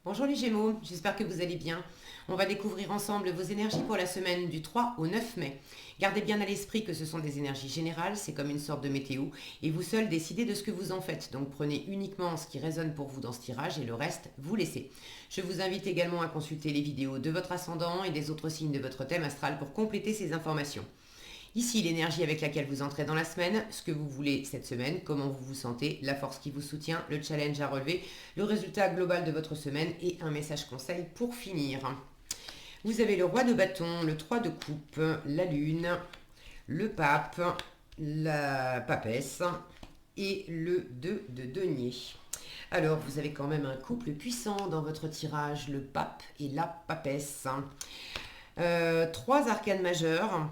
Bonjour les Gémeaux, j'espère que vous allez bien. On va découvrir ensemble vos énergies pour la semaine du 3 au 9 mai. Gardez bien à l'esprit que ce sont des énergies générales, c'est comme une sorte de météo, et vous seul décidez de ce que vous en faites. Donc prenez uniquement ce qui résonne pour vous dans ce tirage et le reste, vous laissez. Je vous invite également à consulter les vidéos de votre ascendant et des autres signes de votre thème astral pour compléter ces informations. Ici, l'énergie avec laquelle vous entrez dans la semaine, ce que vous voulez cette semaine, comment vous vous sentez, la force qui vous soutient, le challenge à relever, le résultat global de votre semaine et un message conseil pour finir. Vous avez le roi de bâton, le 3 de coupe, la lune, le pape, la papesse et le 2 de denier. Alors, vous avez quand même un couple puissant dans votre tirage, le pape et la papesse. Trois arcanes majeures,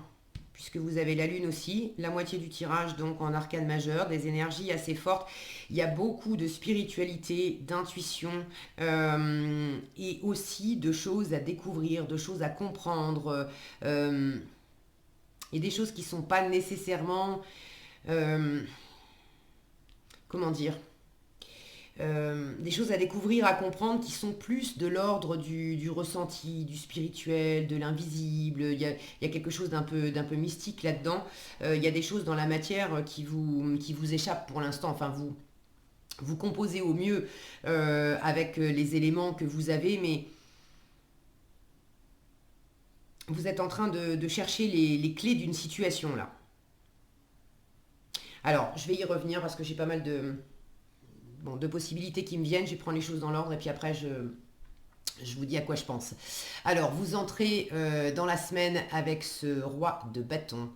puisque vous avez la lune aussi, la moitié du tirage donc en arcane majeur, des énergies assez fortes. Il y a beaucoup de spiritualité, d'intuition et aussi de choses à découvrir, de choses à comprendre et des choses qui ne sont pas nécessairement, euh, comment dire, des choses à découvrir, à comprendre qui sont plus de l'ordre du ressenti, du spirituel, de l'invisible. Il y a quelque chose d'un peu mystique là-dedans. Il y a des choses dans la matière qui vous échappent pour l'instant. Enfin, vous composez au mieux avec les éléments que vous avez, mais vous êtes en train de chercher les clés d'une situation là. Alors, je vais y revenir parce que j'ai pas mal de possibilités qui me viennent. Je vais prendre les choses dans l'ordre et puis après, je vous dis à quoi je pense. Alors, vous entrez dans la semaine avec ce roi de bâton.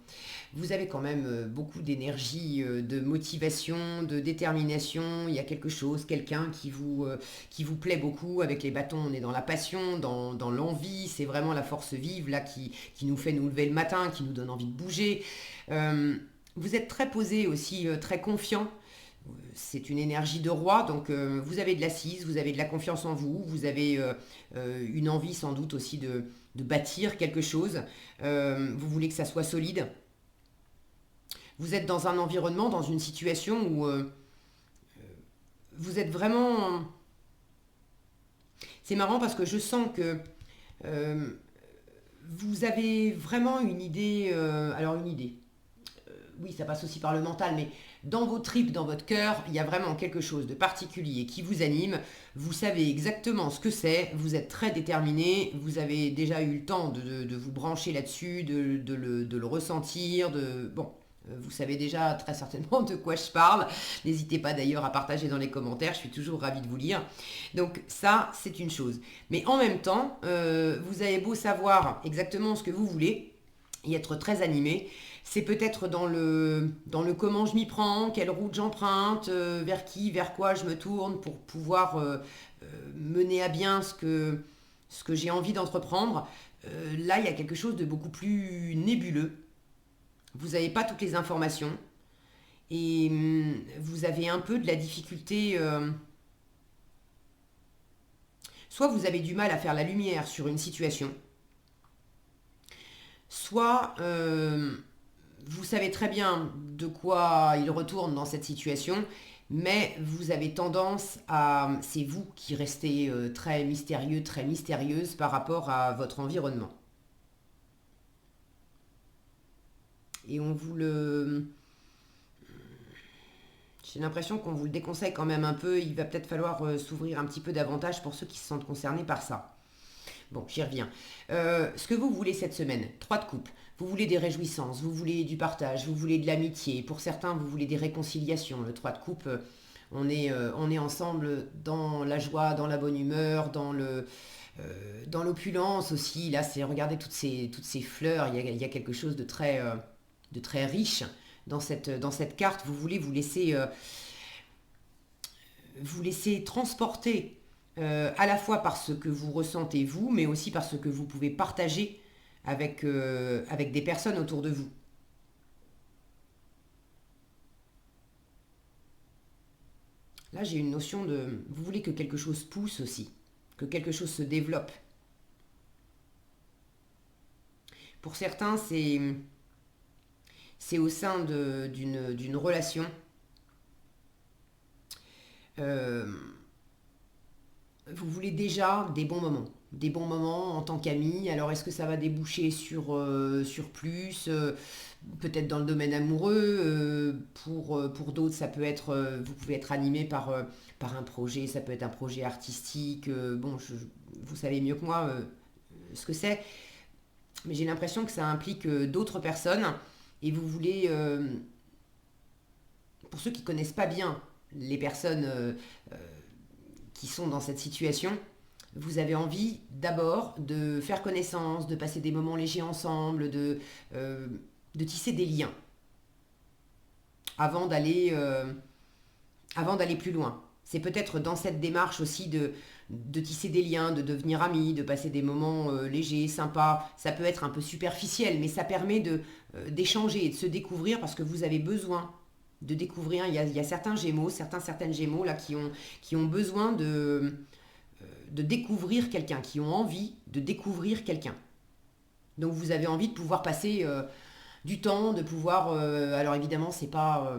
Vous avez quand même beaucoup d'énergie, de motivation, de détermination. Il y a quelque chose, quelqu'un qui vous plaît beaucoup. Avec les bâtons, on est dans la passion, dans l'envie. C'est vraiment la force vive là qui nous fait nous lever le matin, qui nous donne envie de bouger. Euh, vous êtes très posé aussi, très confiant. C'est une énergie de roi, donc vous avez de l'assise, vous avez de la confiance en vous, vous avez une envie sans doute aussi de bâtir quelque chose. Vous voulez que ça soit solide. Vous êtes dans un environnement, dans une situation où vous êtes vraiment... C'est marrant parce que je sens que euh, vous avez vraiment une idée... alors une idée. Oui, ça passe aussi par le mental, mais dans vos tripes, dans votre cœur, il y a vraiment quelque chose de particulier qui vous anime. Vous savez exactement ce que c'est, vous êtes très déterminé, vous avez déjà eu le temps de vous brancher là-dessus, de le ressentir, Bon, vous savez déjà très certainement de quoi je parle. N'hésitez pas d'ailleurs à partager dans les commentaires, je suis toujours ravie de vous lire. Donc ça, c'est une chose. Mais en même temps, vous avez beau savoir exactement ce que vous voulez et être très animé, c'est peut-être dans le comment je m'y prends, quelle route j'emprunte, vers qui, vers quoi je me tourne pour pouvoir mener à bien ce que j'ai envie d'entreprendre. Là, il y a quelque chose de beaucoup plus nébuleux. Vous n'avez pas toutes les informations et vous avez un peu de la difficulté. Soit vous avez du mal à faire la lumière sur une situation, soit vous savez très bien de quoi il retourne dans cette situation, mais vous avez tendance à... C'est vous qui restez très mystérieux, très mystérieuse par rapport à votre environnement. Et on vous le... J'ai l'impression qu'on vous le déconseille quand même un peu. Il va peut-être falloir s'ouvrir un petit peu davantage pour ceux qui se sentent concernés par ça. Bon, j'y reviens. Ce que vous voulez cette semaine, trois de coupe. Vous voulez des réjouissances, vous voulez du partage, vous voulez de l'amitié. Pour certains, vous voulez des réconciliations. Le 3 de coupe, on est ensemble dans la joie, dans la bonne humeur, dans l'opulence aussi. Là, c'est regardez toutes ces fleurs. Il y a quelque chose de très riche dans cette carte. Vous voulez vous laisser transporter à la fois par ce que vous ressentez vous, mais aussi par ce que vous pouvez partager avec des personnes autour de vous. Là, j'ai une notion de... Vous voulez que quelque chose pousse aussi, que quelque chose se développe. Pour certains, c'est au sein d'une relation. Euh, vous voulez déjà des bons moments. Des bons moments en tant qu'ami. Alors, est-ce que ça va déboucher sur plus peut-être dans le domaine amoureux. Pour d'autres, ça peut être, vous pouvez être animé par un projet, ça peut être un projet artistique. Bon, vous savez mieux que moi ce que c'est, mais j'ai l'impression que ça implique d'autres personnes et vous voulez, pour ceux qui connaissent pas bien les personnes qui sont dans cette situation, vous avez envie d'abord de faire connaissance, de passer des moments légers ensemble, euh, de tisser des liens avant d'aller plus loin. C'est peut-être dans cette démarche aussi de tisser des liens, de devenir amis, de passer des moments légers, sympas. Ça peut être un peu superficiel, mais ça permet d'échanger et de se découvrir parce que vous avez besoin de découvrir. Il y a certains Gémeaux, certaines Gémeaux là qui ont besoin de découvrir quelqu'un, qui ont envie de découvrir quelqu'un. Donc vous avez envie de pouvoir passer du temps, de pouvoir. Alors évidemment, c'est pas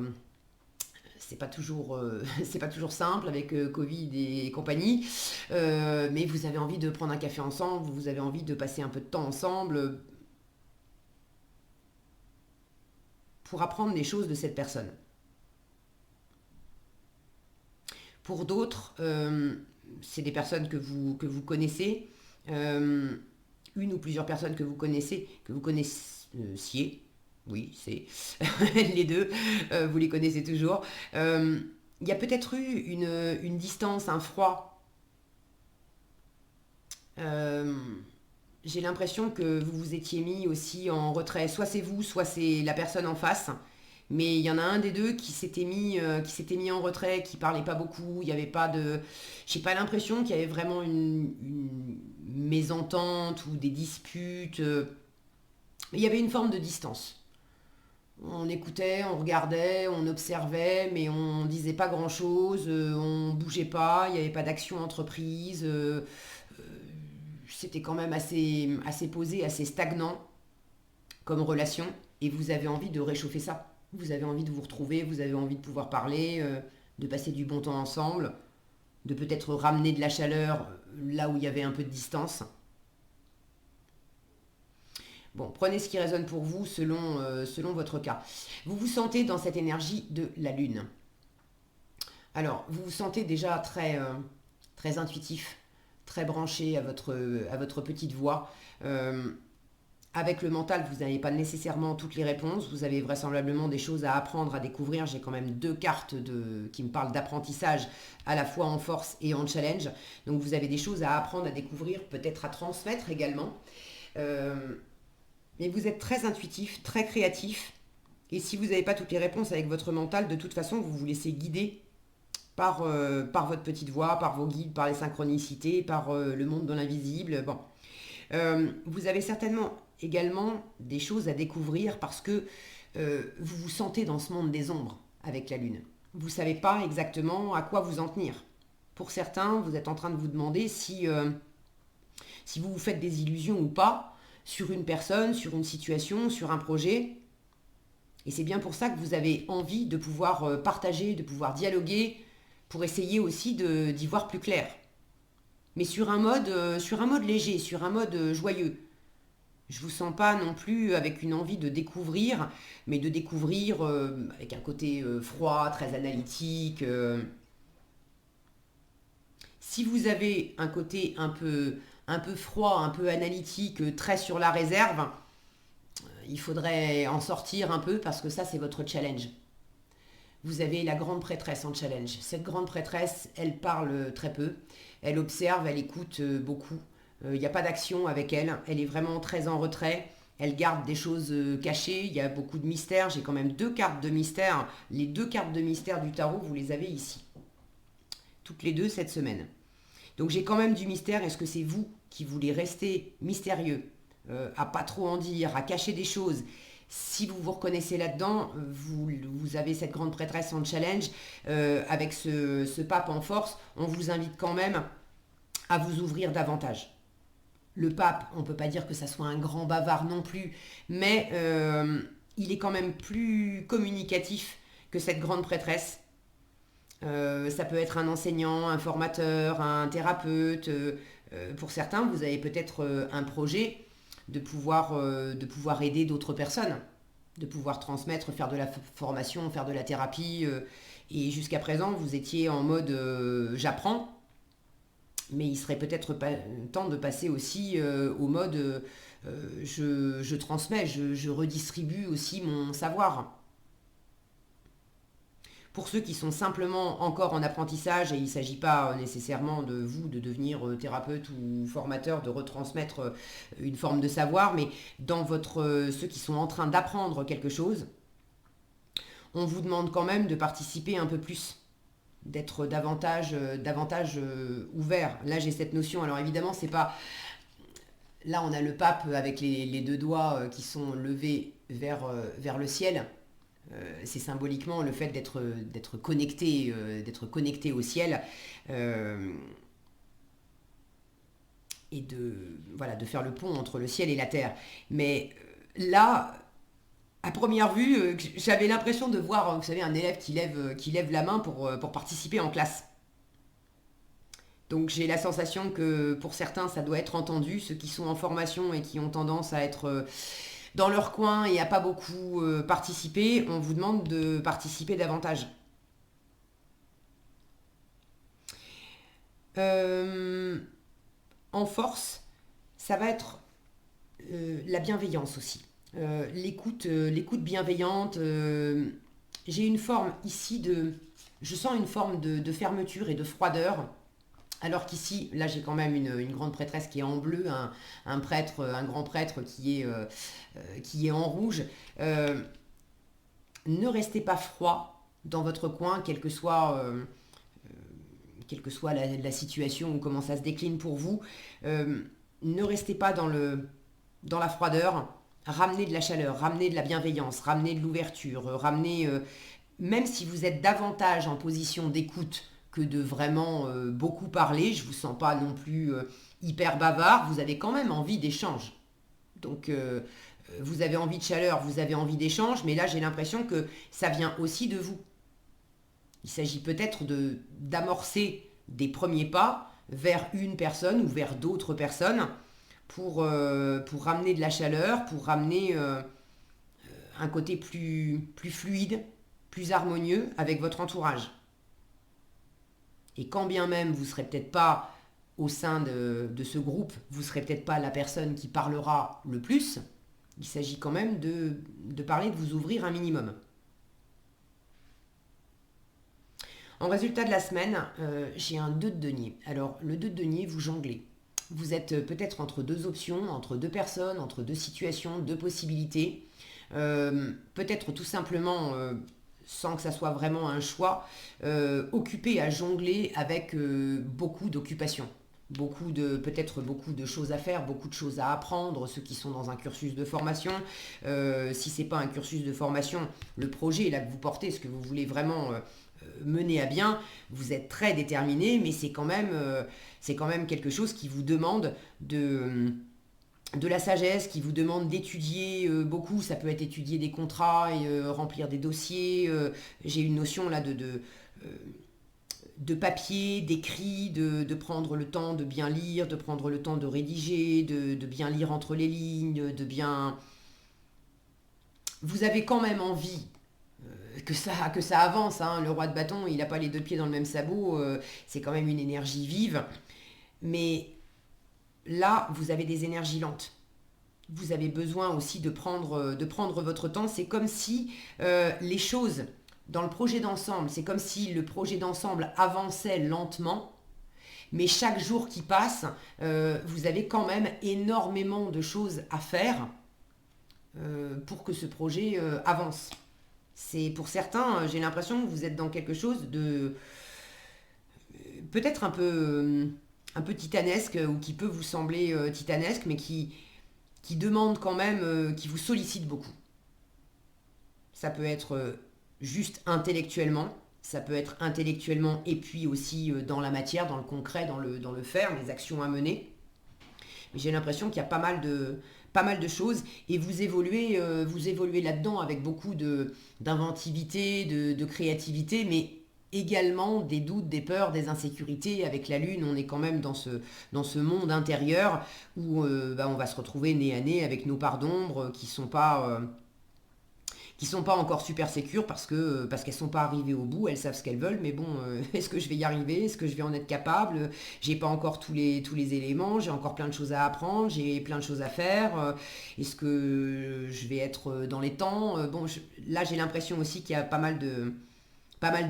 toujours, c'est pas toujours simple avec Covid et compagnie, mais vous avez envie de prendre un café ensemble, vous avez envie de passer un peu de temps ensemble pour apprendre des choses de cette personne. Pour d'autres, c'est des personnes que vous connaissez, euh, une ou plusieurs personnes que vous connaissiez, oui, c'est les deux, vous les connaissez toujours. Euh, Il y a peut-être eu une distance, un froid. Euh, j'ai l'impression que vous vous étiez mis aussi en retrait. Soit c'est vous, soit c'est la personne en face. Mais il y en a un des deux qui s'était mis en retrait, qui parlait pas beaucoup. Il n'y avait pas de, j'ai pas l'impression qu'il y avait vraiment une mésentente ou des disputes. Il y avait une forme de distance. On écoutait, on regardait, on observait, mais on disait pas grand-chose, on bougeait pas, il n'y avait pas d'action entreprise. C'était quand même assez posé, assez stagnant comme relation. Et vous avez envie de réchauffer ça. Vous avez envie de vous retrouver, vous avez envie de pouvoir parler, de passer du bon temps ensemble, de peut-être ramener de la chaleur là où il y avait un peu de distance. Bon, prenez ce qui résonne pour vous selon votre cas. Vous vous sentez dans cette énergie de la Lune. Alors, vous vous sentez déjà très intuitif, très branché à votre petite voix. Euh, Avec le mental, vous n'avez pas nécessairement toutes les réponses. Vous avez vraisemblablement des choses à apprendre, à découvrir. J'ai quand même deux cartes qui me parlent d'apprentissage, à la fois en force et en challenge. Donc vous avez des choses à apprendre, à découvrir, peut-être à transmettre également. Euh, mais vous êtes très intuitif, très créatif. Et si vous n'avez pas toutes les réponses avec votre mental, de toute façon, vous vous laissez guider par votre petite voix, par vos guides, par les synchronicités, par le monde de l'invisible. Bon. Vous avez certainement également des choses à découvrir parce que vous vous sentez dans ce monde des ombres avec la Lune. Vous ne savez pas exactement à quoi vous en tenir. Pour certains, vous êtes en train de vous demander si vous vous faites des illusions ou pas sur une personne, sur une situation, sur un projet. Et c'est bien pour ça que vous avez envie de pouvoir partager, de pouvoir dialoguer, pour essayer aussi d'y voir plus clair. Mais sur un mode léger, sur un mode joyeux. Je vous sens pas non plus avec une envie de découvrir, mais de découvrir avec un côté froid, très analytique. Si vous avez un côté un peu froid, un peu analytique, très sur la réserve, il faudrait en sortir un peu parce que ça, c'est votre challenge. Vous avez la grande prêtresse en challenge. Cette grande prêtresse, elle parle très peu, elle observe, elle écoute beaucoup. Il n'y a pas d'action avec elle, elle est vraiment très en retrait. Elle garde des choses cachées, il y a beaucoup de mystères. J'ai quand même deux cartes de mystère. Les deux cartes de mystère du tarot, vous les avez ici. Toutes les deux cette semaine. Donc j'ai quand même du mystère. Est-ce que c'est vous qui voulez rester mystérieux, à pas trop en dire, à cacher des choses? Si vous vous reconnaissez là-dedans, vous avez cette grande prêtresse en challenge, avec ce pape en force, on vous invite quand même à vous ouvrir davantage. Le pape, on ne peut pas dire que ça soit un grand bavard non plus, mais il est quand même plus communicatif que cette grande prêtresse. Ça peut être un enseignant, un formateur, un thérapeute. Pour certains, vous avez peut-être un projet de pouvoir aider d'autres personnes, de pouvoir transmettre, faire de la formation, faire de la thérapie. Et jusqu'à présent, vous étiez en mode j'apprends, mais il serait peut-être pas, temps de passer aussi au mode je transmets, je redistribue aussi mon savoir. Pour ceux qui sont simplement encore en apprentissage, et il ne s'agit pas nécessairement de vous de devenir thérapeute ou formateur, de retransmettre une forme de savoir, mais dans ceux qui sont en train d'apprendre quelque chose, on vous demande quand même de participer un peu plus, d'être davantage ouvert. Là, j'ai cette notion. Alors évidemment, c'est pas. Là, on a le pape avec les deux doigts qui sont levés vers le ciel. C'est symboliquement le fait d'être connecté au ciel et voilà, de faire le pont entre le ciel et la terre. Mais là, à première vue, j'avais l'impression de voir, vous savez, un élève qui lève la main pour participer en classe. Donc j'ai la sensation que pour certains, ça doit être entendu, ceux qui sont en formation et qui ont tendance à être dans leur coin et à pas beaucoup participer, on vous demande de participer davantage. Euh, en force, ça va être la bienveillance aussi. L'écoute bienveillante. J'ai une forme ici je sens une forme de fermeture et de froideur. Alors qu'ici, là j'ai quand même une grande prêtresse qui est en bleu, un prêtre, un grand prêtre qui est en rouge. Euh, ne restez pas froid dans votre coin, quelle que soit la situation ou comment ça se décline pour vous. Ne restez pas dans la froideur. Ramenez de la chaleur, ramenez de la bienveillance, ramenez de l'ouverture, ramenez, même si vous êtes davantage en position d'écoute que de vraiment beaucoup parler, je ne vous sens pas non plus hyper bavard, vous avez quand même envie d'échange. Donc vous avez envie de chaleur, vous avez envie d'échange, mais là j'ai l'impression que ça vient aussi de vous. Il s'agit peut-être d'amorcer des premiers pas vers une personne ou vers d'autres personnes pour ramener de la chaleur, pour ramener un côté plus fluide, plus harmonieux avec votre entourage. Et quand bien même vous ne serez peut-être pas au sein de ce groupe, vous ne serez peut-être pas la personne qui parlera le plus, il s'agit quand même de parler, de vous ouvrir un minimum. En résultat de la semaine, j'ai un 2 de denier. Alors, le 2 de denier, vous jonglez. Vous êtes peut-être entre deux options, entre deux personnes, entre deux situations, deux possibilités. Peut-être tout simplement, sans que ça soit vraiment un choix, occupé à jongler avec beaucoup d'occupations. Peut-être beaucoup de choses à faire, beaucoup de choses à apprendre, ceux qui sont dans un cursus de formation. Si ce n'est pas un cursus de formation, le projet là que vous portez, ce que vous voulez vraiment mener à bien, vous êtes très déterminé, mais c'est quand même quelque chose qui vous demande de la sagesse, qui vous demande d'étudier beaucoup. Ça peut être étudier des contrats et remplir des dossiers. J'ai une notion là de papier, d'écrit, de prendre le temps de bien lire, de prendre le temps de rédiger, de bien lire entre les lignes, de bien... Vous avez quand même envie que ça avance, hein. Le roi de bâton, il n'a pas les deux pieds dans le même sabot, c'est quand même une énergie vive. Mais là, vous avez des énergies lentes. Vous avez besoin aussi de prendre votre temps. C'est comme si les choses dans le projet d'ensemble, c'est comme si le projet d'ensemble avançait lentement, mais chaque jour qui passe, vous avez quand même énormément de choses à faire pour que ce projet avance. C'est pour certains, j'ai l'impression que vous êtes dans quelque chose de peut-être un peu titanesque ou qui peut vous sembler titanesque, mais qui demande quand même, qui vous sollicite beaucoup. Ça peut être juste intellectuellement, ça peut être intellectuellement et puis aussi dans la matière, dans le concret, dans le faire, les actions à mener. Mais j'ai l'impression qu'il y a pas mal de choses et vous évoluez là-dedans avec beaucoup d'inventivité, de créativité, mais également des doutes, des peurs, des insécurités. Avec la Lune, on est quand même dans ce monde intérieur où on va se retrouver nez à nez avec nos parts d'ombre qui sont pas encore super sécures parce qu'elles sont pas arrivées au bout, elles savent ce qu'elles veulent, mais bon, est-ce que je vais y arriver? Est-ce que je vais en être capable? J'ai pas encore tous les éléments, j'ai encore plein de choses à apprendre, j'ai plein de choses à faire. Est-ce que je vais être dans les temps? Bon, là j'ai l'impression aussi qu'il y a pas mal de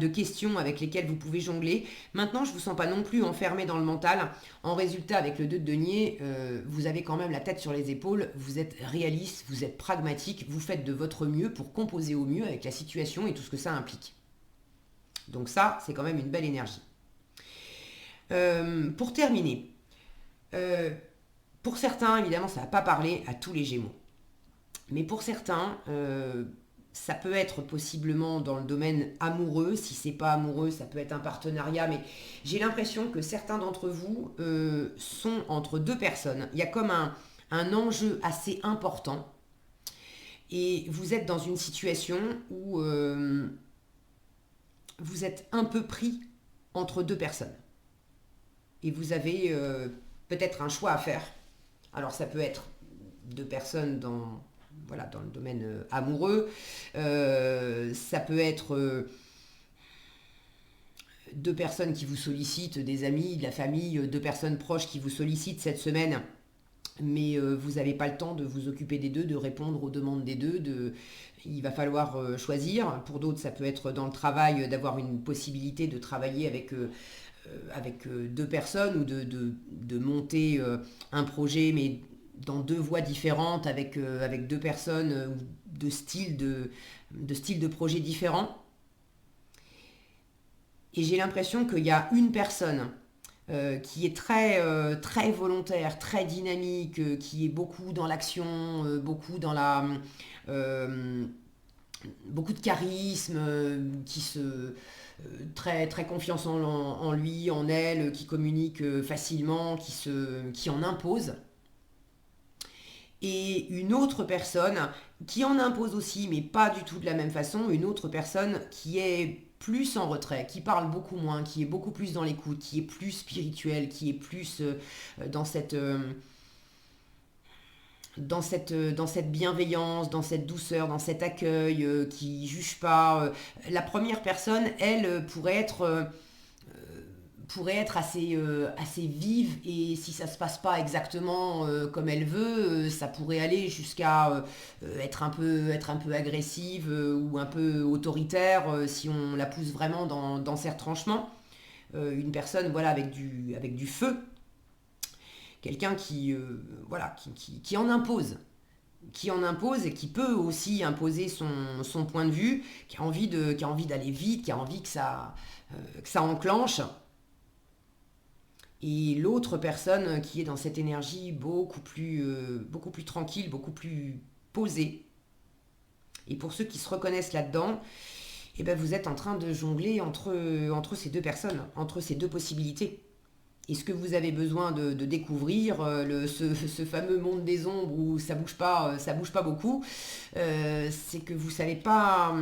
questions avec lesquelles vous pouvez jongler. Maintenant, je ne vous sens pas non plus enfermé dans le mental. En résultat, avec le 2 de denier, vous avez quand même la tête sur les épaules, vous êtes réaliste, vous êtes pragmatique, vous faites de votre mieux pour composer au mieux avec la situation et tout ce que ça implique. Donc ça, c'est quand même une belle énergie. Pour terminer, pour certains, évidemment, ça ne va pas parler à tous les Gémeaux. Mais pour certains, ça peut être possiblement dans le domaine amoureux. Si c'est pas amoureux, ça peut être un partenariat. Mais j'ai l'impression que certains d'entre vous sont entre deux personnes. Il y a comme un enjeu assez important. Et vous êtes dans une situation où vous êtes un peu pris entre deux personnes. Et vous avez peut-être un choix à faire. Alors ça peut être deux personnes dans le domaine amoureux. Ça peut être deux personnes qui vous sollicitent, des amis, de la famille, deux personnes proches qui vous sollicitent cette semaine, mais vous n'avez pas le temps de vous occuper des deux, de répondre aux demandes des deux. Il va falloir choisir. Pour d'autres, ça peut être dans le travail, d'avoir une possibilité de travailler avec deux personnes ou de monter un projet, mais dans deux voies différentes, avec deux personnes de styles de projets différents. Et j'ai l'impression qu'il y a une personne qui est très volontaire, très dynamique, qui est beaucoup dans l'action, beaucoup de charisme, très, très confiance en lui, en elle, qui communique facilement, qui en impose. Et une autre personne qui en impose aussi, mais pas du tout de la même façon, une autre personne qui est plus en retrait, qui parle beaucoup moins, qui est beaucoup plus dans l'écoute, qui est plus spirituelle, qui est plus dans cette bienveillance, dans cette douceur, dans cet accueil, qui juge pas. La première personne, elle, pourrait être assez vive, et si ça se passe pas exactement comme elle veut, ça pourrait aller jusqu'à être un peu agressive ou un peu autoritaire si on la pousse vraiment dans ses retranchements. Une personne, voilà, avec du feu, quelqu'un qui en impose, et qui peut aussi imposer son point de vue, qui a envie d'aller vite, qui a envie que ça enclenche. Et l'autre personne qui est dans cette énergie beaucoup plus tranquille, beaucoup plus posée. Et pour ceux qui se reconnaissent là-dedans, eh ben vous êtes en train de jongler entre ces deux personnes, entre ces deux possibilités. Et ce que vous avez besoin de découvrir, ce fameux monde des ombres où ça bouge pas beaucoup, c'est que vous savez pas.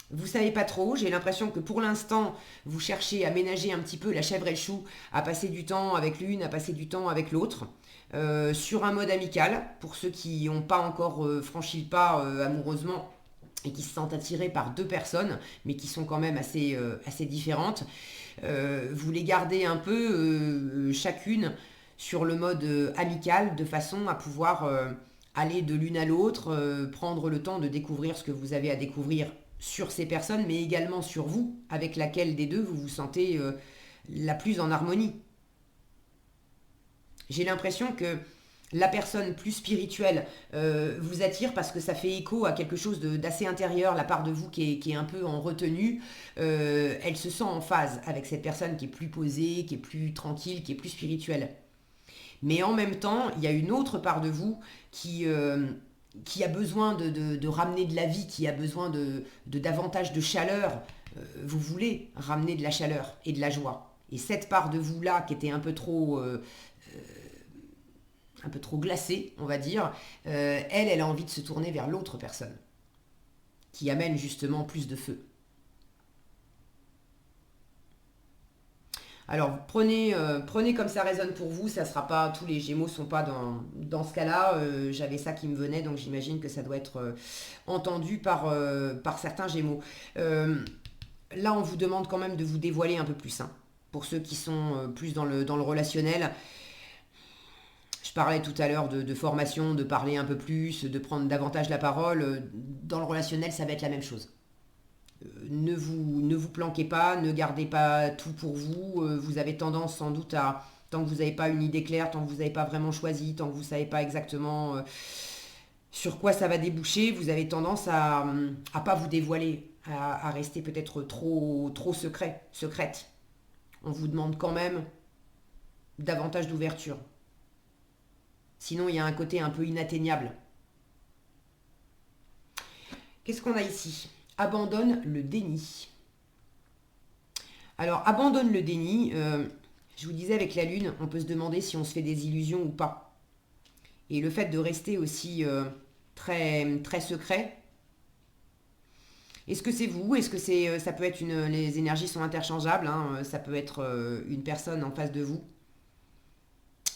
Vous savez pas trop. J'ai l'impression que pour l'instant, vous cherchez à ménager un petit peu la chèvre et le chou, à passer du temps avec l'une, à passer du temps avec l'autre, sur un mode amical, pour ceux qui n'ont pas encore franchi le pas amoureusement et qui se sentent attirés par deux personnes, mais qui sont quand même assez différentes. Vous les gardez un peu chacune sur le mode amical, de façon à pouvoir aller de l'une à l'autre, prendre le temps de découvrir ce que vous avez à découvrir sur ces personnes, mais également sur vous, avec laquelle des deux vous vous sentez la plus en harmonie. J'ai l'impression que la personne plus spirituelle vous attire parce que ça fait écho à quelque chose d'assez intérieur, la part de vous qui est un peu en retenue. Elle se sent en phase avec cette personne qui est plus posée, qui est plus tranquille, qui est plus spirituelle. Mais en même temps, il y a une autre part de vous qui a besoin de ramener de la vie, qui a besoin de davantage de chaleur. Vous voulez ramener de la chaleur et de la joie. Et cette part de vous-là, qui était un peu trop glacée, on va dire, elle a envie de se tourner vers l'autre personne, qui amène justement plus de feu. Alors prenez comme ça résonne pour vous, ça sera pas, tous les Gémeaux sont pas dans ce cas-là. J'avais ça qui me venait, donc j'imagine que ça doit être entendu par certains Gémeaux. Là, on vous demande quand même de vous dévoiler un peu plus, hein. Pour ceux qui sont plus dans le relationnel, je parlais tout à l'heure de formation, de parler un peu plus, de prendre davantage la parole. Dans le relationnel, ça va être la même chose. Ne vous planquez pas, ne gardez pas tout pour vous. Vous avez tendance sans doute à, tant que vous n'avez pas une idée claire, tant que vous n'avez pas vraiment choisi, tant que vous ne savez pas exactement sur quoi ça va déboucher, vous avez tendance à pas vous dévoiler, à rester peut-être trop secrète. On vous demande quand même davantage d'ouverture. Sinon, il y a un côté un peu inatteignable. Qu'est-ce qu'on a ici? Abandonne le déni. Alors, abandonne le déni. Je vous disais, avec la Lune, on peut se demander si on se fait des illusions ou pas. Et le fait de rester aussi très, très secret, est-ce que c'est vous? Est-ce que ça peut être les énergies sont interchangeables, hein, ça peut être une personne en face de vous.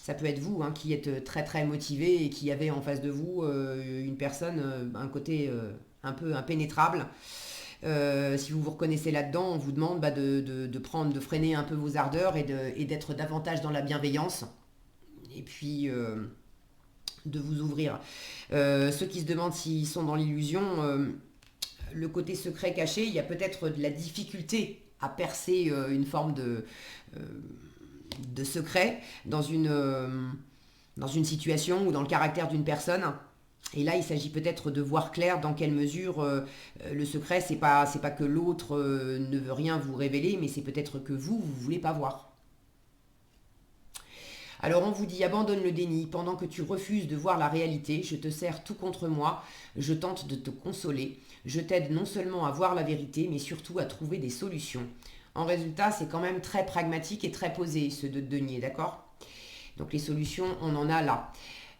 Ça peut être vous, hein, qui êtes très très motivé et qui avez en face de vous une personne, un côté un peu impénétrable. Si vous vous reconnaissez là-dedans, on vous demande de freiner un peu vos ardeurs et d'être davantage dans la bienveillance. Et puis de vous ouvrir. Ceux qui se demandent s'ils sont dans l'illusion, le côté secret caché, il y a peut-être de la difficulté à percer une forme de secret dans une situation ou dans le caractère d'une personne. Et là, il s'agit peut-être de voir clair dans quelle mesure le secret, c'est pas que l'autre ne veut rien vous révéler, mais c'est peut-être que vous voulez pas voir. Alors on vous dit abandonne le déni, pendant que tu refuses de voir la réalité, je te sers tout contre moi, je tente de te consoler, je t'aide non seulement à voir la vérité, mais surtout à trouver des solutions. En résultat, c'est quand même très pragmatique et très posé ce de denier, d'accord? Donc les solutions, on en a là.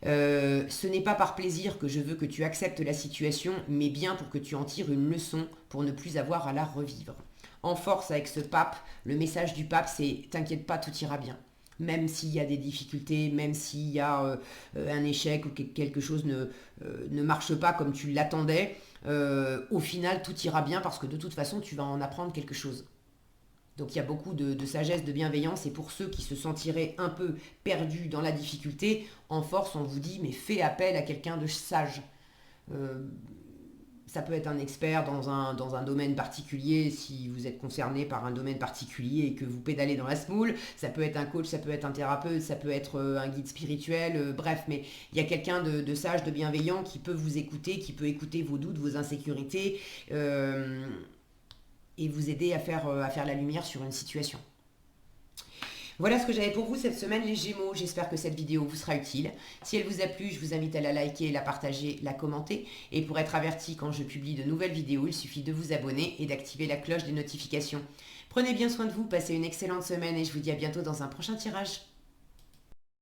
Ce n'est pas par plaisir que je veux que tu acceptes la situation, mais bien pour que tu en tires une leçon pour ne plus avoir à la revivre. En force avec ce pape, le message du pape c'est « T'inquiète pas, tout ira bien ». Même s'il y a des difficultés, même s'il y a un échec ou quelque chose ne marche pas comme tu l'attendais, au final tout ira bien parce que de toute façon tu vas en apprendre quelque chose. Donc il y a beaucoup de sagesse, de bienveillance, et pour ceux qui se sentiraient un peu perdus dans la difficulté, en force on vous dit mais fais appel à quelqu'un de sage. Ça peut être un expert dans un domaine particulier si vous êtes concerné par un domaine particulier et que vous pédalez dans la semoule. Ça peut être un coach, ça peut être un thérapeute, ça peut être un guide spirituel, bref. Mais il y a quelqu'un de sage, de bienveillant qui peut vous écouter, qui peut écouter vos doutes, vos insécurités et vous aider à faire la lumière sur une situation. Voilà ce que j'avais pour vous cette semaine les Gémeaux, j'espère que cette vidéo vous sera utile. Si elle vous a plu, je vous invite à la liker, la partager, la commenter. Et pour être averti quand je publie de nouvelles vidéos, il suffit de vous abonner et d'activer la cloche des notifications. Prenez bien soin de vous, passez une excellente semaine et je vous dis à bientôt dans un prochain tirage.